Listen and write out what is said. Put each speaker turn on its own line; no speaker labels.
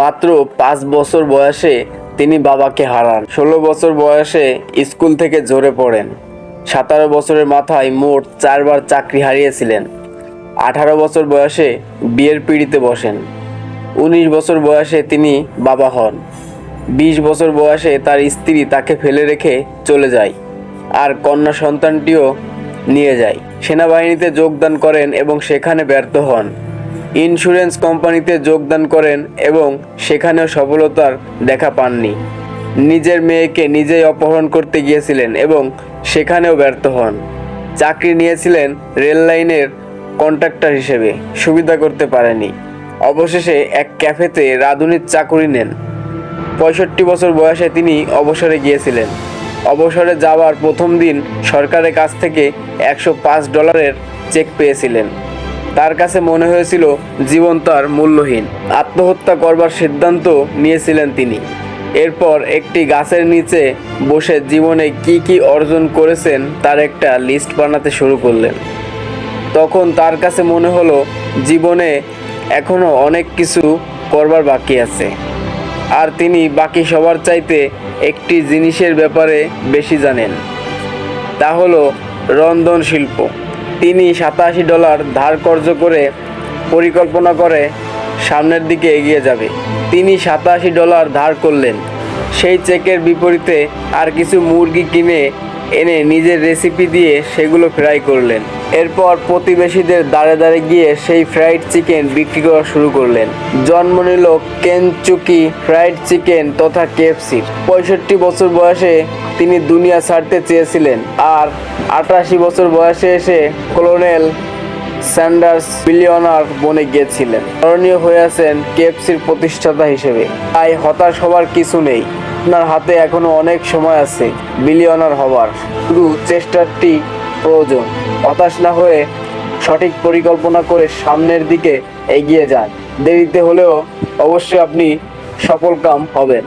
মাত্র 5 বছর বয়সে তিনি বাবাকে হারান। 16 বছর বয়সে স্কুল থেকে ঝরে পড়েন। 17 বছরের মাথায় মোট 4 বার চাকরি হারিয়েছিলেন। 18 বছর বয়সে বিয়ের পিঁড়িতে বসেন। 19 বছর বয়সে তিনি বাবা হন। 20 বছর বয়সে তার স্ত্রী তাকে ফেলে রেখে চলে যায় আর কন্যা সন্তানটিও নিয়ে যায়। সেনাবাহিনীতে যোগদান করেন এবং সেখানে ব্যর্থ হন। ইন্স্যুরেন্স কোম্পানিতে যোগদান করেন এবং সেখানেও সফলতার দেখা পাননি। নিজের মেয়েকে নিজেই অপহরণ করতে গিয়েছিলেন এবং সেখানেও ব্যর্থ হন। চাকরি নিয়েছিলেন রেল লাইনের কন্ট্রাক্টর হিসেবে, সুবিধা করতে পারেনি। অবশেষে এক ক্যাফেতে রাঁধুনির চাকুরি নেন। 65 বছর বয়সে তিনি অবসরে গিয়েছিলেন। অবসরে যাওয়ার প্রথম দিন সরকারের কাছ থেকে $105 চেক পেয়েছিলেন। তার কাছে মনে হয়েছিল জীবন তার মূল্যহীন। আত্মহত্যা করবার সিদ্ধান্ত নিয়েছিলেন তিনি। এরপর একটি গাছের নিচে বসে জীবনে কি কি অর্জন করেছেন তার একটা লিস্ট বানাতে শুরু করলেন। তখন তার কাছে মনে হলো জীবনে এখনো অনেক কিছু করবার বাকি আছে। আর তিনি বাকি সবার চাইতে একটি জিনিসের ব্যাপারে বেশি জানেন, তা হলো রন্ধন শিল্প। তিনি $87 ধার কর্জ করে পরিকল্পনা করে সামনের দিকে এগিয়ে যাবে। তিনি $87 ধার করলেন। সেই চেকের বিপরীতে আর কিছু মুরগি কিনে এনে নিজের রেসিপি দিয়ে সেগুলো ফ্রাই করলেন। এরপর প্রতিবেশীদের দাঁড়ে দাঁড়ে গিয়ে সেই ফ্রাইড চিকেন বিক্রি করা শুরু করলেন। জন্ম নিল কেনচুকি ফ্রাইড চিকেন তথা KFCর। 65 বছর বয়সে তিনি দুনিয়া ছাড়তে চেয়েছিলেন আর 88 বছর বয়সে এসে কলোনেল স্যান্ডার্স বিলিয়নার বনে গিয়েছিলেন। স্মরণীয় হয়ে আছেন KFCর প্রতিষ্ঠাতা হিসেবে। তাই হতাশ হবার কিছু নেই। আপনার হাতে এখনো অনেক সময় আছে বিলিয়নার হবার। শুধু চেষ্টাটি প্রয়োজন। হতাশ না হয়ে সঠিক পরিকল্পনা করে সামনের দিকে এগিয়ে যান। দেরিতে হলেও অবশ্যই আপনি সফলকাম হবেন।